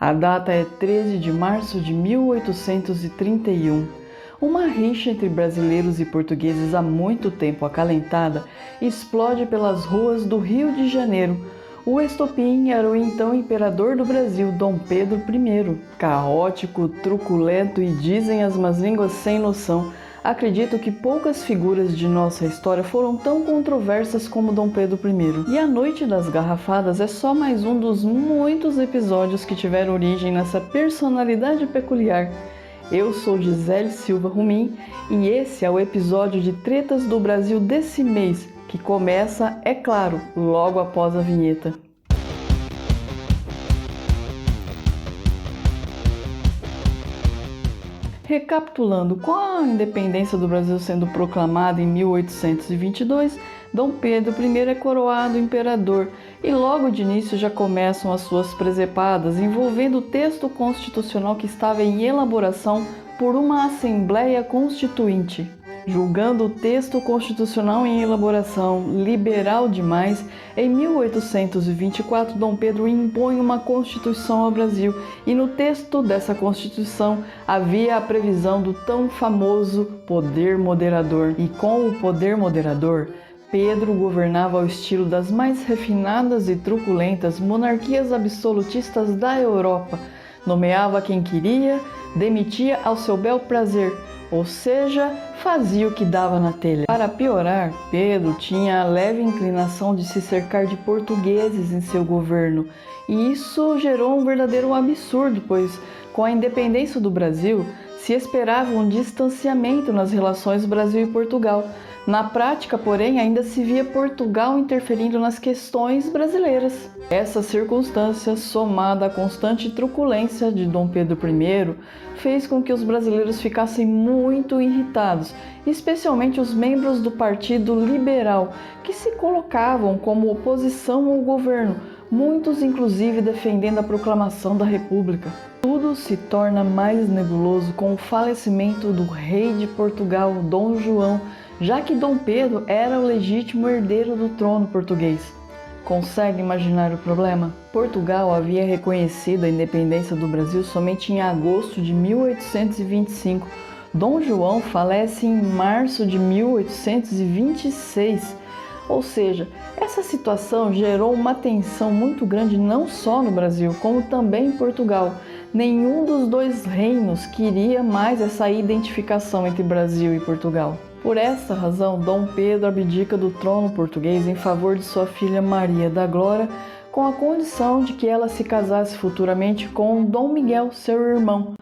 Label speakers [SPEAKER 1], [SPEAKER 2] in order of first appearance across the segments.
[SPEAKER 1] A data é 13 de março de 1831. Uma rixa entre brasileiros e portugueses há muito tempo acalentada explode pelas ruas do Rio de Janeiro. O estopim era o então imperador do Brasil, Dom Pedro I. Caótico, truculento e, dizem as más línguas, sem noção. Acredito que poucas figuras de nossa história foram tão controversas como Dom Pedro I. E a Noite das Garrafadas é só mais um dos muitos episódios que tiveram origem nessa personalidade peculiar. Eu sou Gisele Silva Rumim e esse é o episódio de Tretas do Brasil desse mês, que começa, é claro, logo após a vinheta. Recapitulando, com a independência do Brasil sendo proclamada em 1822, Dom Pedro I é coroado imperador e logo de início já começam as suas presepadas envolvendo o texto constitucional que estava em elaboração por uma Assembleia Constituinte. Julgando o texto constitucional em elaboração liberal demais, em 1824 Dom Pedro impõe uma Constituição ao Brasil e no texto dessa Constituição havia a previsão do tão famoso poder moderador. E com o poder moderador, Pedro governava ao estilo das mais refinadas e truculentas monarquias absolutistas da Europa, nomeava quem queria, demitia ao seu bel prazer, ou seja, fazia o que dava na telha. Para piorar, Pedro tinha a leve inclinação de se cercar de portugueses em seu governo, e isso gerou um verdadeiro absurdo, pois com a independência do Brasil se esperava um distanciamento nas relações Brasil e Portugal. Na prática, porém, ainda se via Portugal interferindo nas questões brasileiras. Essa circunstância, somada à constante truculência de Dom Pedro I, fez com que os brasileiros ficassem muito irritados, especialmente os membros do Partido Liberal, que se colocavam como oposição ao governo, muitos inclusive defendendo a proclamação da República. Tudo se torna mais nebuloso com o falecimento do rei de Portugal, Dom João, já que Dom Pedro era o legítimo herdeiro do trono português. Consegue imaginar o problema? Portugal havia reconhecido a independência do Brasil somente em agosto de 1825. Dom João falece em março de 1826. Ou seja, essa situação gerou uma tensão muito grande não só no Brasil, como também em Portugal. Nenhum dos dois reinos queria mais essa identificação entre Brasil e Portugal. Por essa razão, Dom Pedro abdica do trono português em favor de sua filha Maria da Glória, com a condição de que ela se casasse futuramente com Dom Miguel, seu irmão.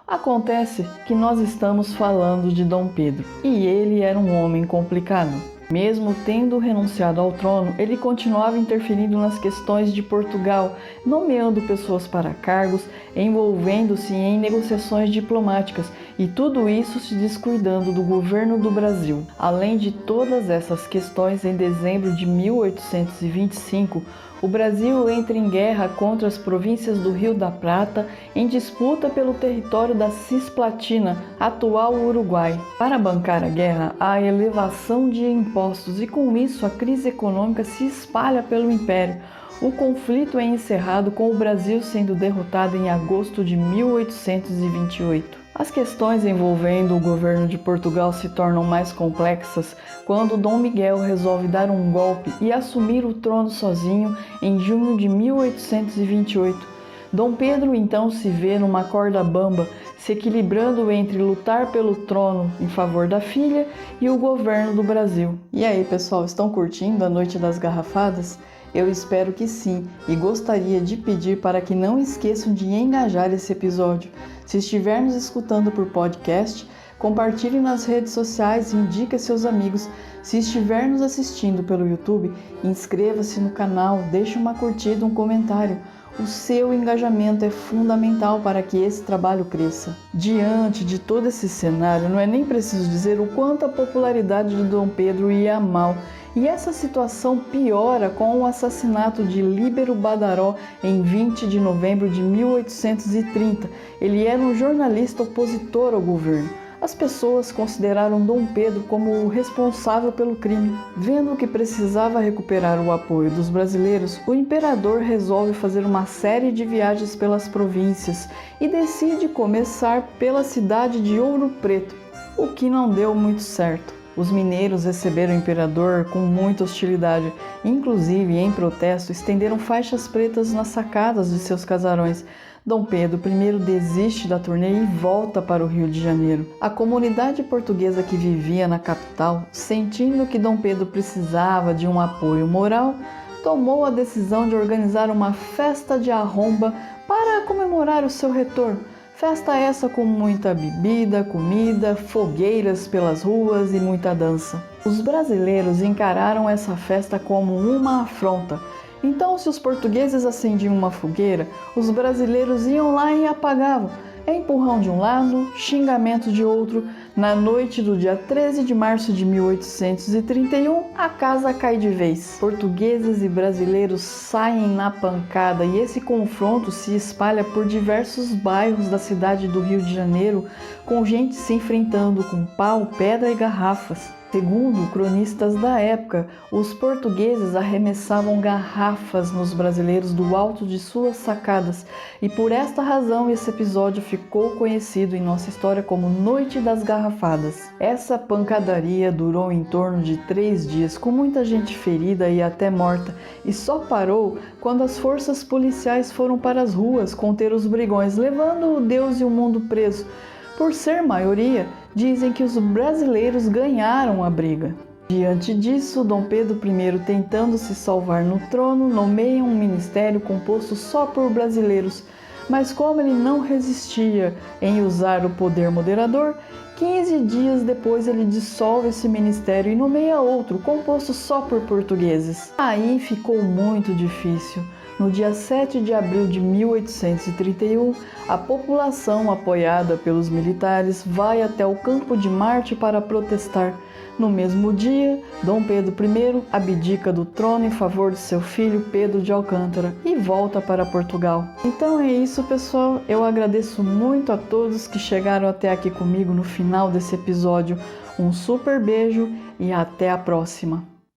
[SPEAKER 1] Acontece que nós estamos falando de Dom Pedro, e ele era um homem complicado. Mesmo tendo renunciado ao trono, ele continuava interferindo nas questões de Portugal, nomeando pessoas para cargos, envolvendo-se em negociações diplomáticas e tudo isso se descuidando do governo do Brasil. Além de todas essas questões, em dezembro de 1825, o Brasil entra em guerra contra as províncias do Rio da Prata em disputa pelo território da Cisplatina, atual Uruguai. Para bancar a guerra, há a elevação de impostos e com isso a crise econômica se espalha pelo Império. O conflito é encerrado com o Brasil sendo derrotado em agosto de 1828. As questões envolvendo o governo de Portugal se tornam mais complexas quando Dom Miguel resolve dar um golpe e assumir o trono sozinho em junho de 1828. Dom Pedro então se vê numa corda bamba, se equilibrando entre lutar pelo trono em favor da filha e o governo do Brasil. E aí, pessoal, estão curtindo a Noite das Garrafadas? Eu espero que sim, e gostaria de pedir para que não esqueçam de engajar esse episódio. Se estiver nos escutando por podcast, compartilhe nas redes sociais e indique a seus amigos. Se estiver nos assistindo pelo YouTube, inscreva-se no canal, deixe uma curtida, um comentário. O seu engajamento é fundamental para que esse trabalho cresça. Diante de todo esse cenário, não é nem preciso dizer o quanto a popularidade de Dom Pedro ia mal. E essa situação piora com o assassinato de Líbero Badaró em 20 de novembro de 1830. Ele era um jornalista opositor ao governo. as pessoas consideraram Dom Pedro como o responsável pelo crime. Vendo que precisava recuperar o apoio dos brasileiros, o imperador resolve fazer uma série de viagens pelas províncias e decide começar pela cidade de Ouro Preto, o que não deu muito certo. Os mineiros receberam o imperador com muita hostilidade, inclusive, em protesto, estenderam faixas pretas nas sacadas de seus casarões. Dom Pedro I desiste da turnê e volta para o Rio de Janeiro. A comunidade portuguesa que vivia na capital, sentindo que Dom Pedro precisava de um apoio moral, tomou a decisão de organizar uma festa de arromba para comemorar o seu retorno. Festa essa com muita bebida, comida, fogueiras pelas ruas e muita dança. Os brasileiros encararam essa festa como uma afronta. Então, se os portugueses acendiam uma fogueira, os brasileiros iam lá e apagavam. Empurrão de um lado, xingamento de outro. Na noite do dia 13 de março de 1831, a casa cai de vez. Portugueses e brasileiros saem na pancada e esse confronto se espalha por diversos bairros da cidade do Rio de Janeiro, com gente se enfrentando com pau, pedra e garrafas. Segundo cronistas da época, os portugueses arremessavam garrafas nos brasileiros do alto de suas sacadas e por esta razão esse episódio ficou conhecido em nossa história como Noite das Garrafadas. Essa pancadaria durou em torno de 3 dias, com muita gente ferida e até morta, e só parou quando as forças policiais foram para as ruas conter os brigões, levando o Deus e o mundo preso. Por ser maioria, dizem que os brasileiros ganharam a briga. Diante disso, Dom Pedro I, tentando se salvar no trono, nomeia um ministério composto só por brasileiros, mas como ele não resistia em usar o poder moderador, 15 dias depois ele dissolve esse ministério e nomeia outro, composto só por portugueses. Aí ficou muito difícil. No dia 7 de abril de 1831, a população, apoiada pelos militares, vai até o Campo de Marte para protestar. No mesmo dia, Dom Pedro I abdica do trono em favor de seu filho Pedro de Alcântara e volta para Portugal. Então é isso, pessoal. Eu agradeço muito a todos que chegaram até aqui comigo no final desse episódio. Um super beijo e até a próxima!